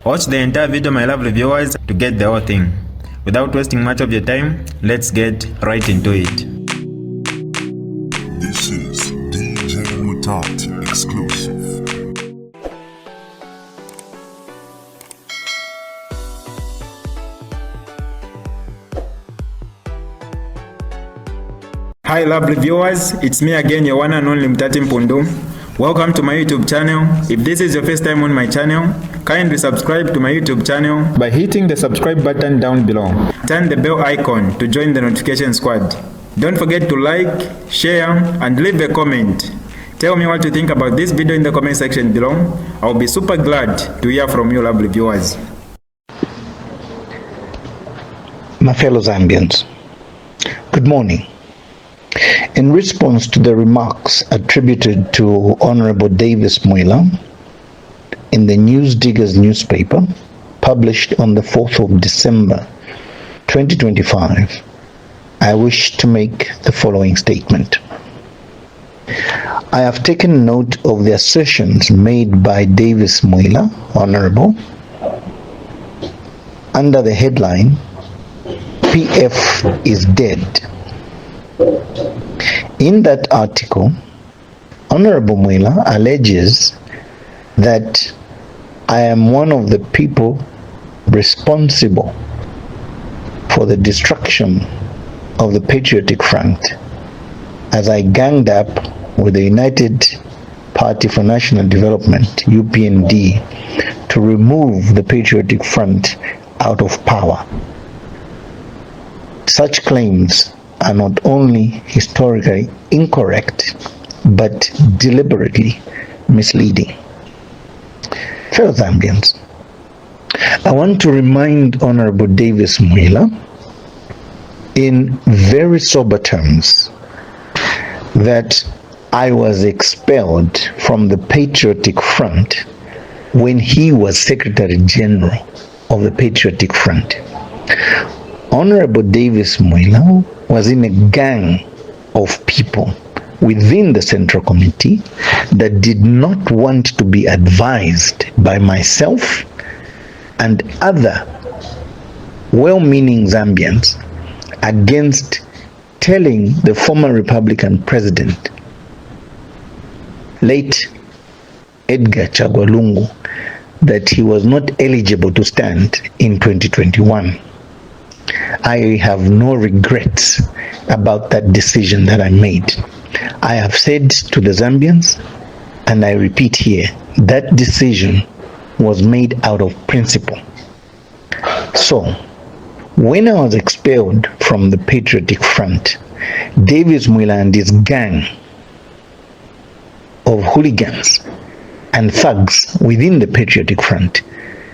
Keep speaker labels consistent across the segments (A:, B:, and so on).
A: Watch the entire video, my lovely viewers, to get the whole thing. Without wasting much of your time, let's get right into it.
B: This is DJ Mutati exclusive.
A: Hi lovely viewers, it's me again, your one and only Mutati Mpundu. Welcome to my YouTube channel. If this is your first time on my channel, kindly subscribe to my YouTube channel by hitting the subscribe button down below. Turn the bell icon to join the notification squad. Don't forget to like, share, and leave a comment. Tell me what you think about this video in the comment section below. I'll be super glad to hear from you lovely viewers.
C: My fellow Zambians, good morning. In response to the remarks attributed to Honorable Davies Mwila in the Newsdiggers newspaper, published on the 4th of December 2025, I wish to make the following statement. I have taken note of the assertions made by Davies Mwila, Honorable, under the headline, PF is dead. In that article, Honorable Mwila alleges that I am one of the people responsible for the destruction of the Patriotic Front as I ganged up with the United Party for National Development, UPND, to remove the Patriotic Front out of power. Such claims are not only historically incorrect, but deliberately misleading. Fellow Zambians, I want to remind Honorable Davies Mwila in very sober terms that I was expelled from the Patriotic Front when he was Secretary General of the Patriotic Front. Honorable Davies Mwila was in a gang of people within the Central Committee that did not want to be advised by myself and other well-meaning Zambians against telling the former Republican President, late Edgar Chagwa Lungu, that he was not eligible to stand in 2021. I have no regrets about that decision that I made. I have said to the Zambians, and I repeat here, that decision was made out of principle. So, when I was expelled from the Patriotic Front, Davies Mwila and his gang of hooligans and thugs within the Patriotic Front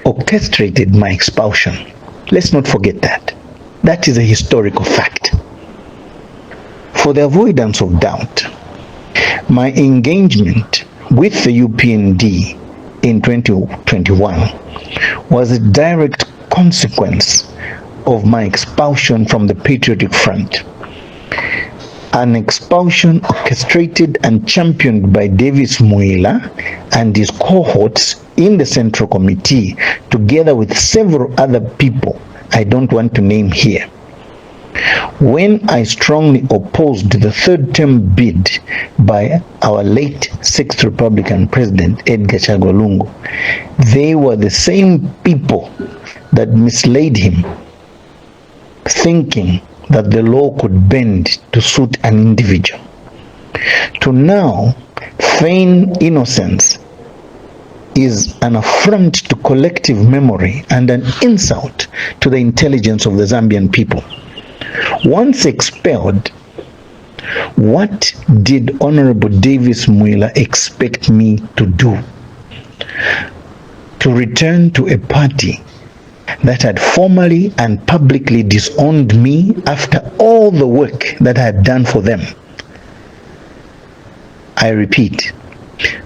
C: orchestrated my expulsion. Let's not forget that. That is a historical fact. For the avoidance of doubt, my engagement with the UPND in 2021 was a direct consequence of my expulsion from the Patriotic Front. An expulsion orchestrated and championed by Davies Mwila and his cohorts in the Central Committee, together with several other people I don't want to name here. When I strongly opposed the third-term bid by our late 6th Republican President, Edgar Chagwa Lungu, they were the same people that misled him, thinking that the law could bend to suit an individual. To now feign innocence is an affront to collective memory and an insult to the intelligence of the Zambian people. Once expelled, what did Honorable Davies Mwila expect me to do? To return to a party that had formally and publicly disowned me after all the work that I had done for them? I repeat,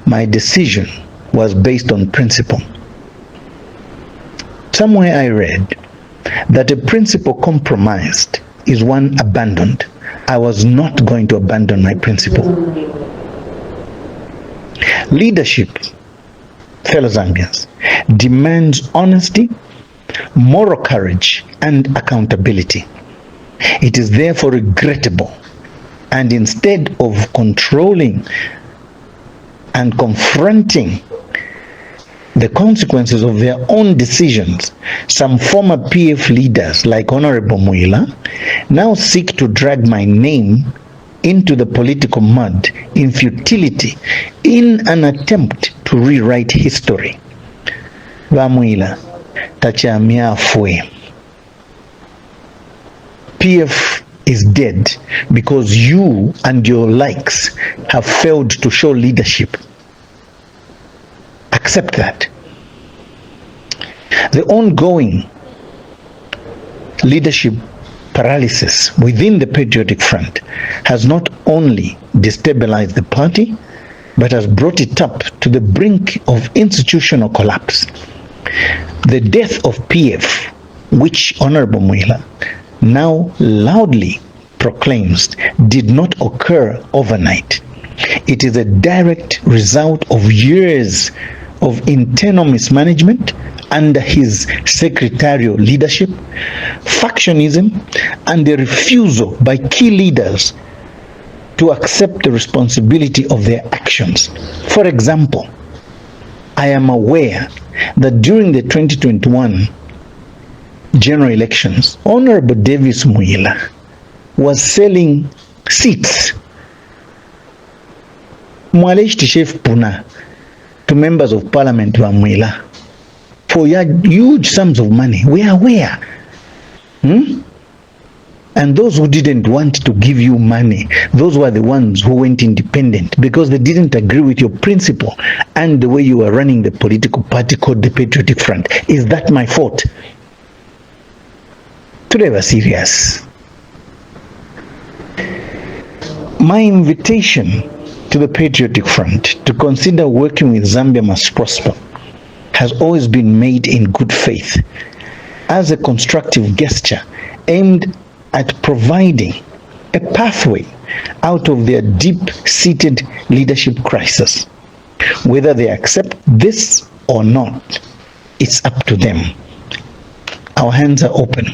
C: my decision was based on principle. Somewhere I read that a principle compromised is one abandoned. I was not going to abandon my principle. Leadership, fellow Zambians, demands honesty, moral courage, and accountability. It is therefore regrettable, and instead of controlling and confronting the consequences of their own decisions, some former PF leaders like Honorable Mwila now seek to drag my name into the political mud in futility in an attempt to rewrite history. Mwila, tachamia afwe. PF is dead because you and your likes have failed to show leadership. Accept that. The ongoing leadership paralysis within the Patriotic Front has not only destabilized the party, but has brought it up to the brink of institutional collapse. The death of PF, which Honorable Mwila now loudly proclaims did not occur overnight. It is a direct result of years of internal mismanagement under his secretarial leadership, factionism, and the refusal by key leaders to accept the responsibility of their actions. For example, I am aware that during the 2021 general elections, Honorable Davies Mwila was selling seats, Mwaleshi Chef Puna, to members of parliament wa Mwila for huge sums of money. We are aware. And those who didn't want to give you money, those were the ones who went independent because they didn't agree with your principle and the way you were running the political party called the Patriotic Front. Is that my fault? Today we're serious. My invitation to the Patriotic Front to consider working with Zambia Must Prosper has always been made in good faith as a constructive gesture aimed at providing a pathway out of their deep-seated leadership crisis. Whether they accept this or not, it's up to them. Our hands are open.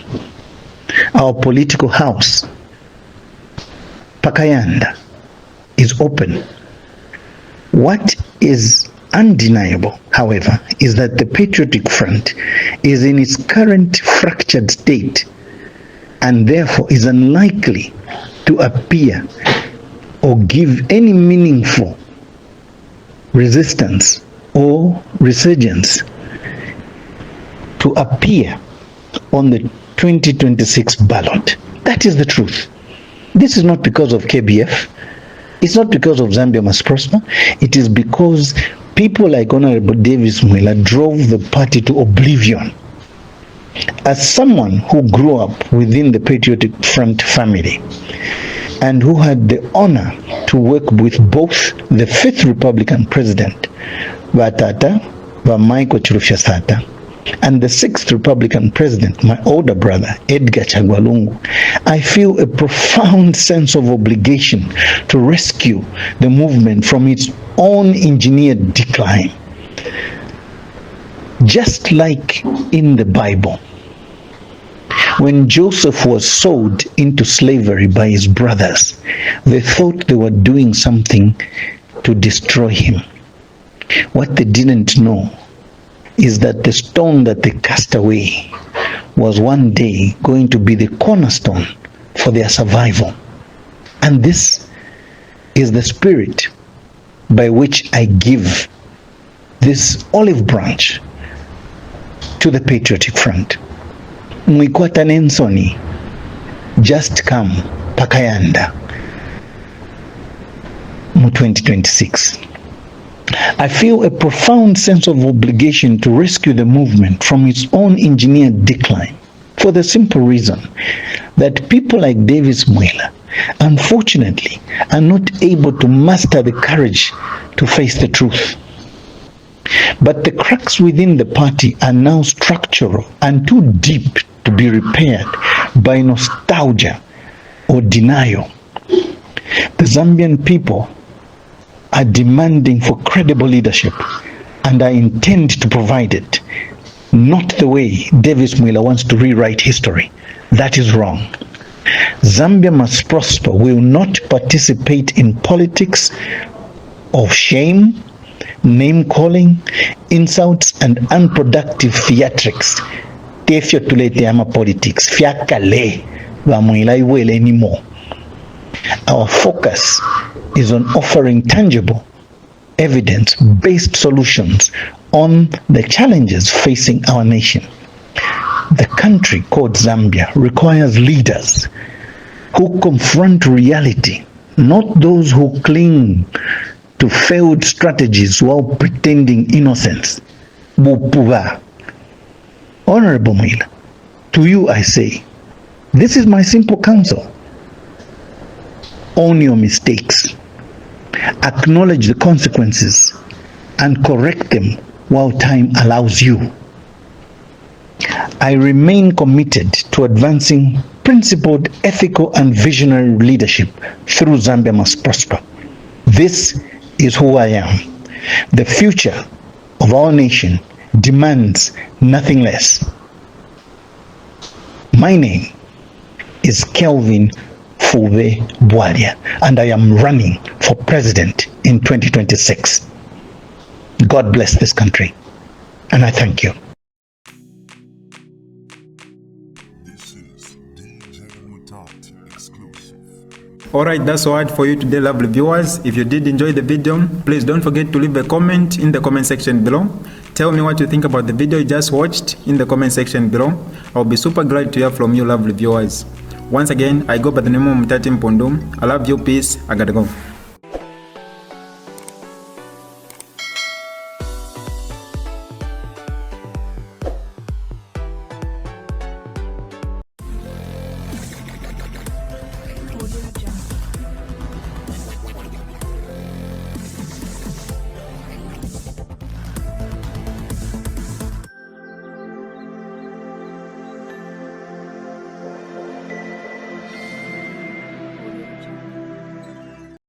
C: Our political house, Pakayanda, is open. What is undeniable, however, is that the Patriotic Front is in its current fractured state and therefore is unlikely to appear or give any meaningful resistance or resurgence to appear on the 2026 ballot. That is the truth. This is not because of KBF. It's not because of Zambia Must Prosper. It is because people like Honorable Davies Mwila drove the party to oblivion. As someone who grew up within the Patriotic Front family and who had the honor to work with both the 5th Republican President, Vatata, Vamaiko Chirufyasata, and the 6th Republican President, my older brother, Edgar Chagwalungu, I feel a profound sense of obligation to rescue the movement from its own engineered decline. Just like in the Bible, when Joseph was sold into slavery by his brothers, they thought they were doing something to destroy him. What they didn't know is that the stone that they cast away was one day going to be the cornerstone for their survival. And this is the spirit by which I give this olive branch to the Patriotic Front. Mwikwata Nensoni, just come Pakayanda mu 2026. I feel a profound sense of obligation to rescue the movement from its own engineered decline for the simple reason that people like Davies Mwila, unfortunately, are not able to muster the courage to face the truth. But the cracks within the party are now structural and too deep to be repaired by nostalgia or denial. The Zambian people are demanding for credible leadership and I intend to provide it, not the way Davies Mwila wants to rewrite history. That is wrong. Zambia must prosper will not participate in politics of shame, name-calling, insults, and unproductive theatrics. Tefyo tulete ama politics. Fiakale wa Mwila iwele anymore. Our focus is on offering tangible, evidence-based solutions on the challenges facing our nation. The country called Zambia requires leaders who confront reality, not those who cling to failed strategies while pretending innocence. Bupuva. Honorable Mwila, to you I say, this is my simple counsel. Own your mistakes, acknowledge the consequences, and correct them while time allows you. I remain committed to advancing principled, ethical, and visionary leadership through Zambia Must Prosper. This is who I am. The future of our nation demands nothing less. My name is Kelvin Fube Bwalia, and I am running for president in 2026. God bless this country, and I thank you.
B: This is Mutati exclusive.
A: Alright, that's all for you today, lovely viewers. If you did enjoy the video, please don't forget to leave a comment in the comment section below. Tell me what you think about the video you just watched in the comment section below. I'll be super glad to hear from you, lovely viewers. Once again, I go by the name of Mutati Mpundu. I love you, peace, I gotta go.